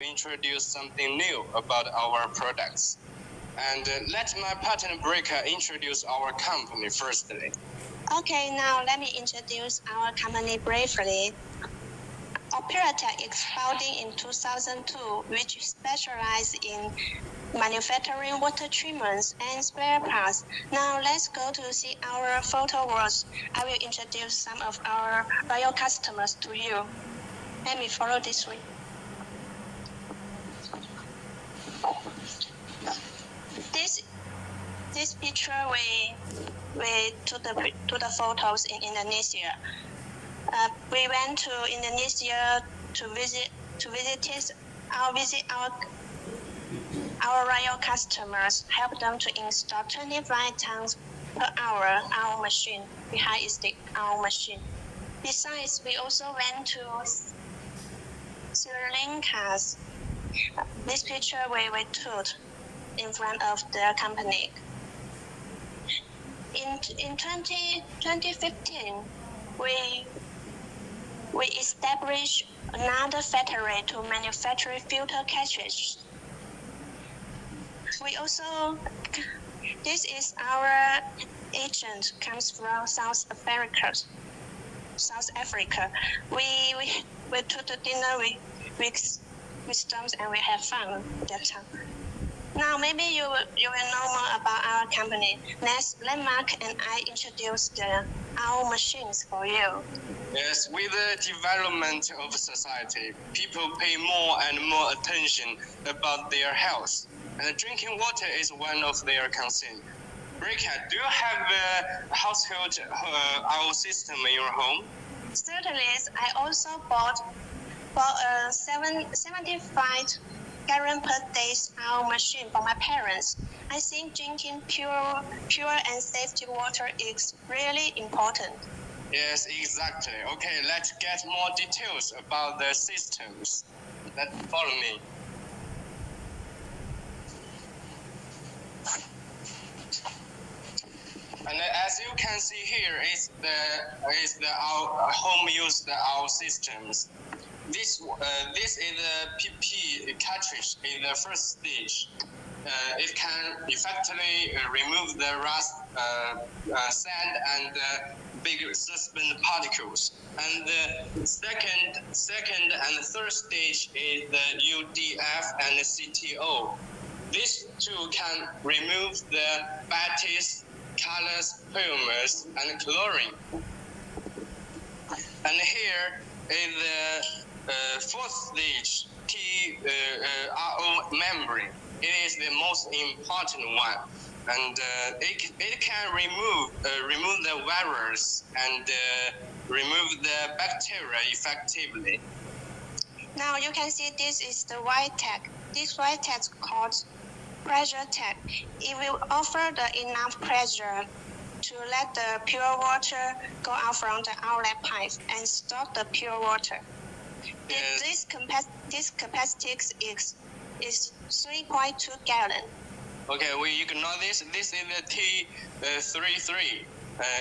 introduce something new about our products. And let my partner Breaker introduce our company firstly. Okay, now let me introduce our company briefly. Ocpuritech is founded in 2002, which specializes in manufacturing water treatments and spare parts. Now let's go to see our photo walls. I will introduce some of our loyal customers to you. Let me follow this way. This picture we took the photos in Indonesia. We went to Indonesia to visit our royal customers, help them to install 25 tons per hour our machine. Behind is our machine. Besides, we also went to Sri Lanka. This picture we took in front of the company. In 2015, we established another factory to manufacture filter cartridges. This is our agent, comes from South Africa. We took the dinner with them and we have fun that time. Now maybe you will know more about our company. Next, let Mark and I introduce our machines for you. Yes, with the development of society, people pay more and more attention about their health, and drinking water is one of their concerns. Rika, do you have a household our system in your home? Certainly, I also bought a 75 gallon per day our machine for my parents. I think drinking pure and safety water is really important. Yes, exactly. Okay, let's get more details about the systems. Follow me. And as you can see here is our home use our systems. This is the PP cartridge in the first stage. It can effectively remove the rust, sand, and big suspended particles. And the second and third stage is the UDF and the CTO. These two can remove the fatties, colors, polymers, and chlorine. And here is the fourth stage, RO membrane. It is the most important one, and it can remove the virus and remove the bacteria effectively. Now you can see this is the white tag. This white tag is called pressure tag. It will offer the enough pressure to let the pure water go out from the outlet pipe and stop the pure water. Yes. This capacity is 3.2 gallon. Okay, we ignore this. This is the T33.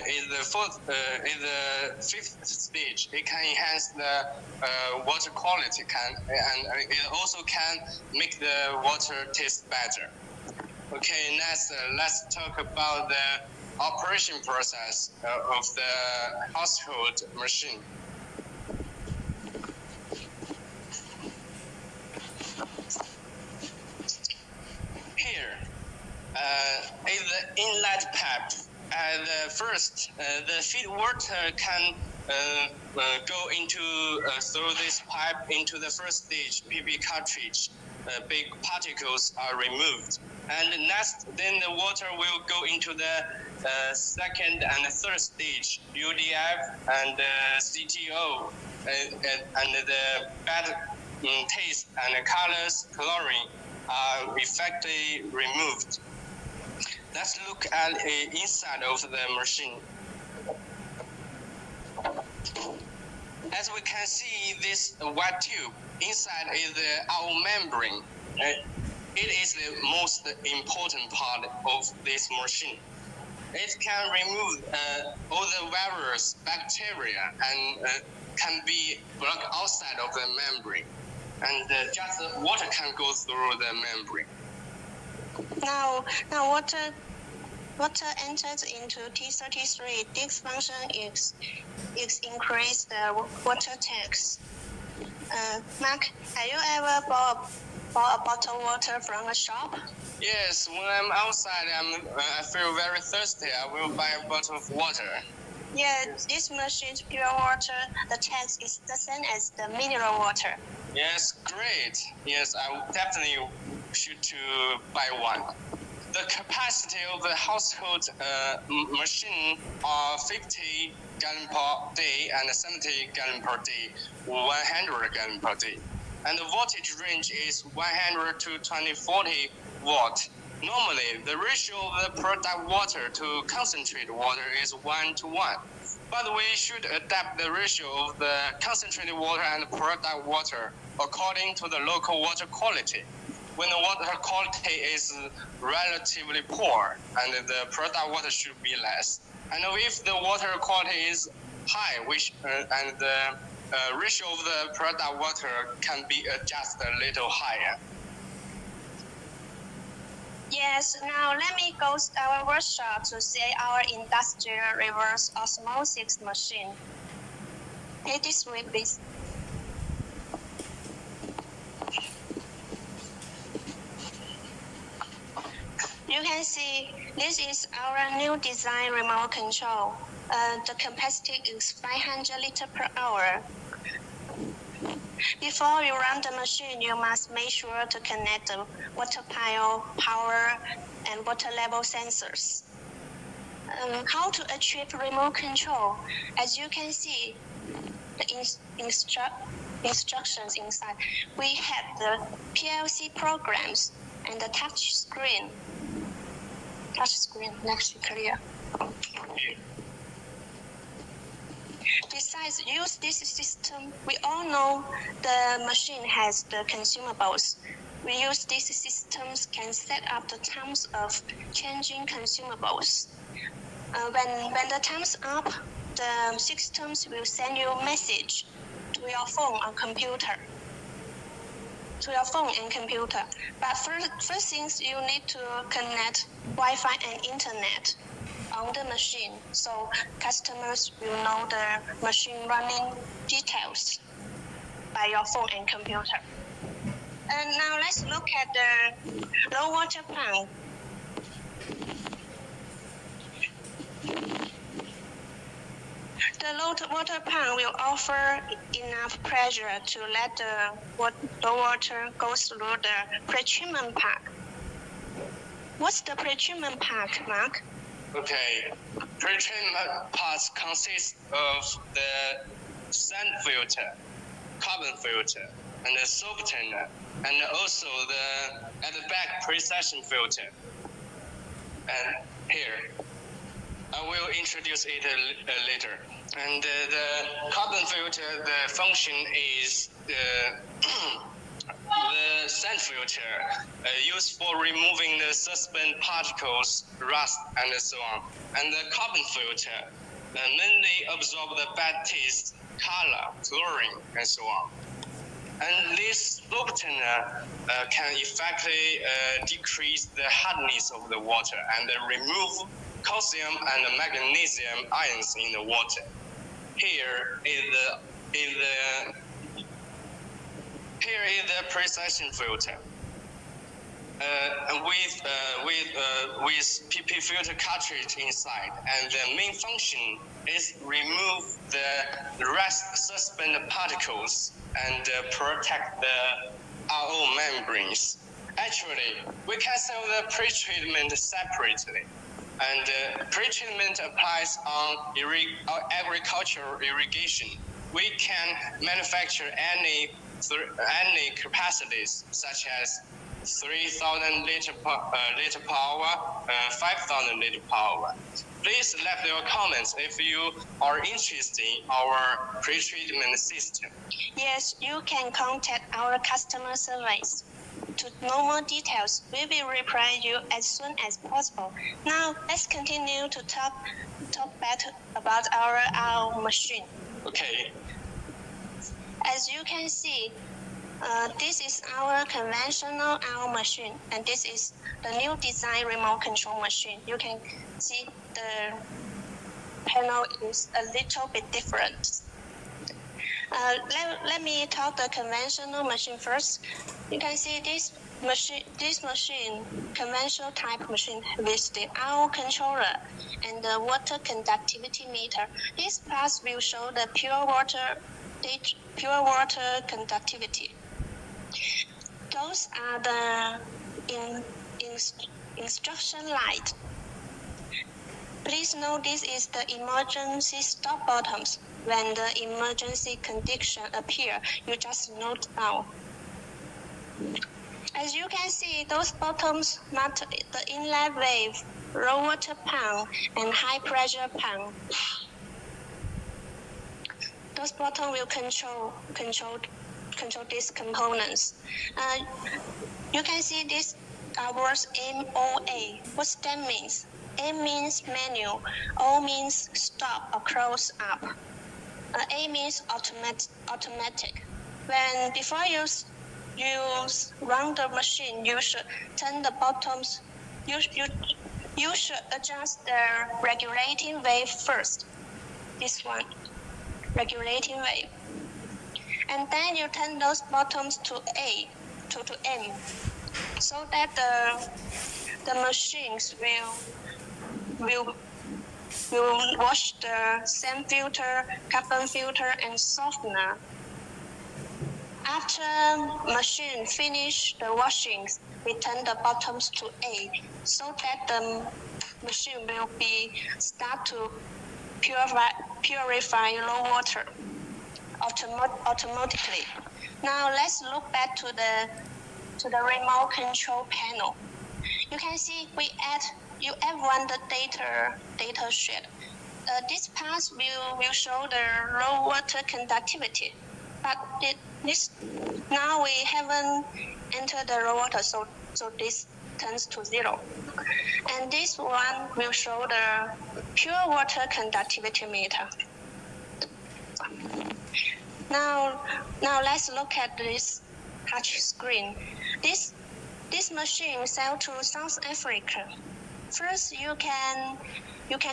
Is the fifth stage. It can enhance the water quality, and it also can make the water taste better. Okay, next let's talk about the operation process of the household machine. Here is the inlet pipe. First, the feed water can go into through this pipe into the first stage PP cartridge. Big particles are removed, and next, then the water will go into the second and third stage UDF and CTO, and the bad taste and colors, chlorine are effectively removed. Let's look at the inside of the machine. As we can see, this white tube inside is our membrane. It is the most important part of this machine. It can remove all the virus, bacteria, and can be blocked outside of the membrane. and just the water can go through the membrane. Now water enters into T33. This function is increase the water tax. Mark, have you ever bought a bottled water from a shop? Yes, when I'm outside, I feel very thirsty. I will buy a bottle of water. Yeah, this machine's pure water, the tax is the same as the mineral water. Yes, great. Yes, I definitely should to buy one. The capacity of the household machine are 50 gallon per day and 70 gallon per day, 100 gallon per day. And the voltage range is 100 to 2040 watt. Normally, the ratio of the product water to concentrated water is 1 to 1. But we should adapt the ratio of the concentrated water and product water according to the local water quality. When the water quality is relatively poor, and the product water should be less. And if the water quality is high, and the ratio of the product water can be adjusted a little higher. Yes, now let me go to our workshop to see our industrial reverse osmosis machine. Hey, this way, please. You can see this is our new design remote control. The capacity is 500 liters per hour. Before you run the machine, you must make sure to connect the water pile, power, and water level sensors. How to achieve remote control? As you can see, the instructions inside. We have the PLC programs and the touch screen. Next clear. Besides, use this system. We all know the machine has the consumables. We use these systems can set up the times of changing consumables. When the time's up, the systems will send you a message to your phone or computer. To your phone and computer. But first things you need to connect Wi-Fi and internet on the machine, so customers will know the machine running details by your phone and computer. And now let's look at the low water pump. The low water pump will offer enough pressure to let the water go through the pre-treatment pack. What's the pre-treatment pack, Mark? Okay, pre-treatment parts consist of the sand filter, carbon filter, and the softener, and also at the back precession filter. And here, I will introduce it later. And the carbon filter, the function is the sand filter used for removing the suspended particles, rust, and so on. And the carbon filter mainly absorb the bad taste, color, chlorine, and so on. And this softener can effectively decrease the hardness of the water and remove calcium and magnesium ions in the water. Here is the precession filter with PP filter cartridge inside, and the main function is remove the rest suspended particles and protect the RO membranes. Actually, we can sell the pre-treatment separately. And pre-treatment applies on agricultural irrigation. We can manufacture any capacities, such as 3,000 liter per hour, 5,000 liter per hour. Please leave your comments if you are interested in our pre-treatment system. Yes, you can contact our customer service. To know more details, we will reply you as soon as possible. Now, let's continue to talk better about our machine. Okay. As you can see, This is our conventional arm machine, and this is the new design remote control machine. You can see the panel is a little bit different. Let me talk the conventional machine first. You can see this machine, conventional type machine with the RO controller and the water conductivity meter. This part will show the pure water conductivity. Those are the instruction light. Please note this is the emergency stop buttons. When the emergency condition appear, you just note down. As you can see, those buttons mark the inlet wave, low water pump, and high pressure pump. Those buttons will control these components. You can see this words MOA. What that means? M means manual, O means stop or close up. A means automatic. When before you run the machine, you should turn the buttons. You should adjust the regulating wave first. This one, regulating wave, and then you turn those buttons to A, to M, so that the machines will wash the sand filter, carbon filter, and softener. After machine finish the washings, we turn the bottoms to A, so that the machine will start to purify low water automatically. Now let's look back to the remote control panel. You can see you add one the data sheet. This part will show the low water conductivity, but now we haven't entered the low water, so this turns to 0. And this one will show the pure water conductivity meter. Now let's look at this touch screen. This machine sold to South Africa. First, you can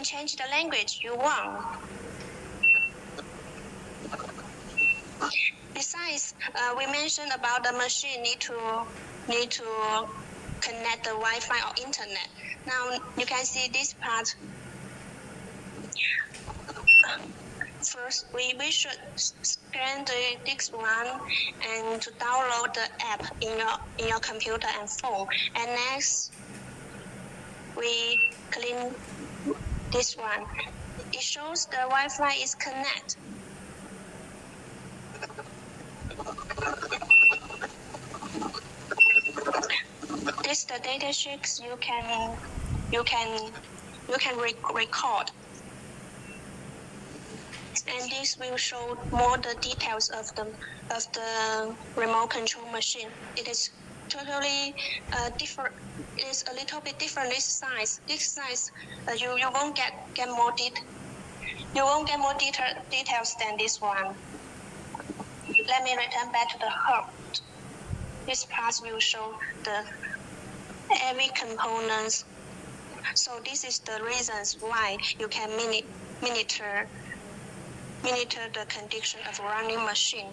change the language you want. Besides, we mentioned about the machine need to connect the Wi-Fi or internet. Now you can see this part. First, we should scan this one and to download the app in your computer and phone. And next, we clean this one. It shows the Wi-Fi is connected. This the data sheets you can record. And this will show more the details of the remote control machine. It is totally different. It is a little bit different. This size, you won't get more details than this one. Let me return back to the hub. This part will show every components. So this is the reasons why you can monitor the condition of running machine.